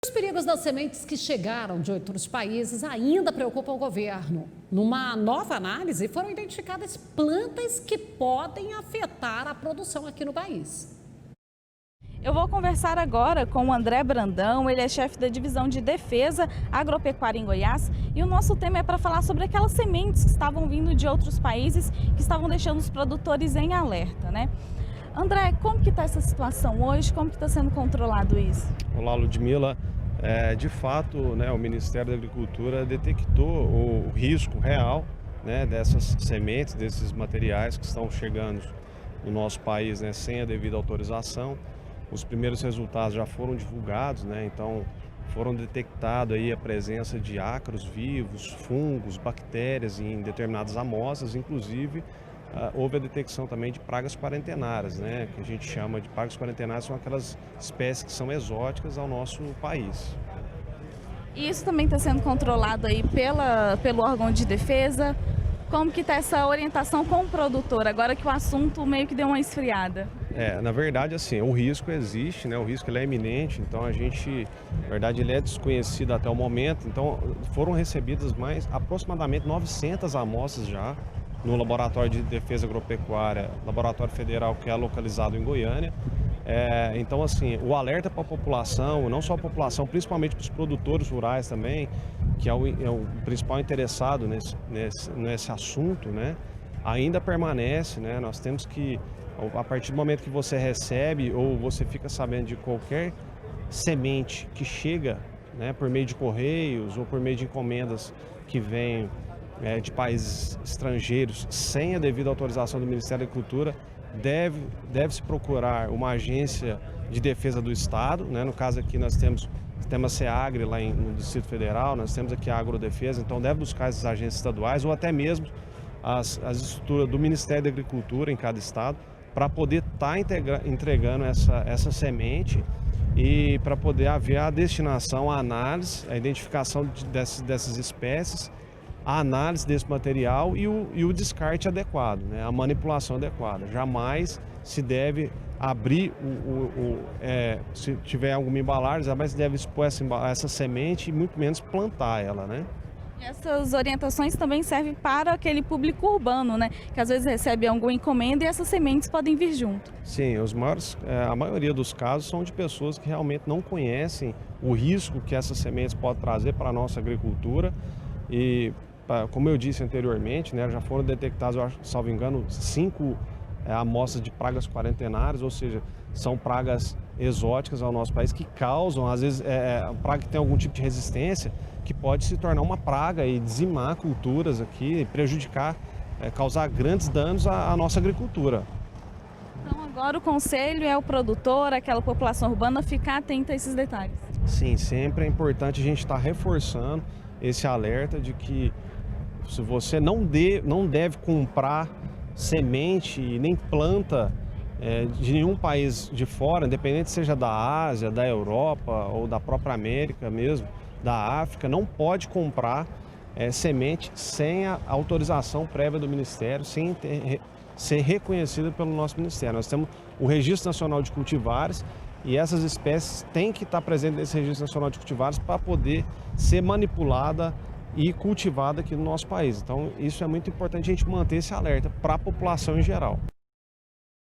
Os perigos das sementes que chegaram de outros países ainda preocupam o governo. Numa nova análise, foram identificadas plantas que podem afetar a produção aqui no país. Eu vou conversar agora com o André Brandão, ele é chefe da Divisão de Defesa Agropecuária em Goiás, e o nosso tema é para falar sobre aquelas sementes que estavam vindo de outros países, que estavam deixando os produtores em alerta, né? André, como que está essa situação hoje? Como que está sendo controlado isso? Olá, Ludmila. De fato, o Ministério da Agricultura detectou o risco real, dessas sementes, desses materiais que estão chegando no nosso país, sem a devida autorização. Os primeiros resultados já foram divulgados, então foram detectados aí a presença de ácaros vivos, fungos, bactérias em determinadas amostras, inclusive houve a detecção também de pragas quarentenárias, que a gente chama de pragas quarentenárias, são aquelas espécies que são exóticas ao nosso país. E isso também está sendo controlado aí pelo órgão de defesa? Como que está essa orientação com o produtor, agora que o assunto meio que deu uma esfriada? Na verdade, assim, o risco existe, o risco ele é iminente, então a gente, na verdade, ele é desconhecido até o momento, então foram recebidas aproximadamente 900 amostras já no Laboratório de Defesa Agropecuária, Laboratório Federal, que é localizado em Goiânia. Então, assim, o alerta para a população, não só a população, principalmente para os produtores rurais também, que é o principal interessado nesse assunto, ainda permanece, Nós temos que, a partir do momento que você recebe ou você fica sabendo de qualquer semente que chega, por meio de correios ou por meio de encomendas que vêm de países estrangeiros sem a devida autorização do Ministério da Agricultura, deve-se procurar uma agência de defesa do Estado, No caso aqui nós temos a SEAGRE lá no Distrito Federal, nós temos aqui a Agrodefesa, então deve buscar essas agências estaduais ou até mesmo as estruturas do Ministério da Agricultura em cada estado para poder estar entregando essa semente e para poder haver a destinação, a análise, a identificação dessas espécies, a análise desse material e o descarte adequado, a manipulação adequada. Jamais se deve abrir, se tiver alguma embalagem, jamais se deve expor essa semente e muito menos plantar ela, E essas orientações também servem para aquele público urbano, que às vezes recebe alguma encomenda e essas sementes podem vir junto. Sim, a maioria dos casos são de pessoas que realmente não conhecem o risco que essas sementes podem trazer para a nossa agricultura e, como eu disse anteriormente, já foram detectados, eu acho, salvo engano, 5 amostras de pragas quarentenárias, ou seja, são pragas exóticas ao nosso país que causam, às vezes, praga que tem algum tipo de resistência, que pode se tornar uma praga e dizimar culturas aqui, prejudicar, causar grandes danos à nossa agricultura. Então agora o conselho é o produtor, aquela população urbana, ficar atenta a esses detalhes. Sim, sempre é importante a gente estar reforçando esse alerta de que se você não deve comprar semente e nem planta de nenhum país de fora, independente seja da Ásia, da Europa ou da própria América mesmo, da África, não pode comprar semente sem a autorização prévia do Ministério, sem ser reconhecida pelo nosso Ministério. Nós temos o Registro Nacional de Cultivares e essas espécies têm que estar presentes nesse Registro Nacional de Cultivares para poder ser manipulada e cultivada aqui no nosso país. Então, isso é muito importante a gente manter esse alerta para a população em geral.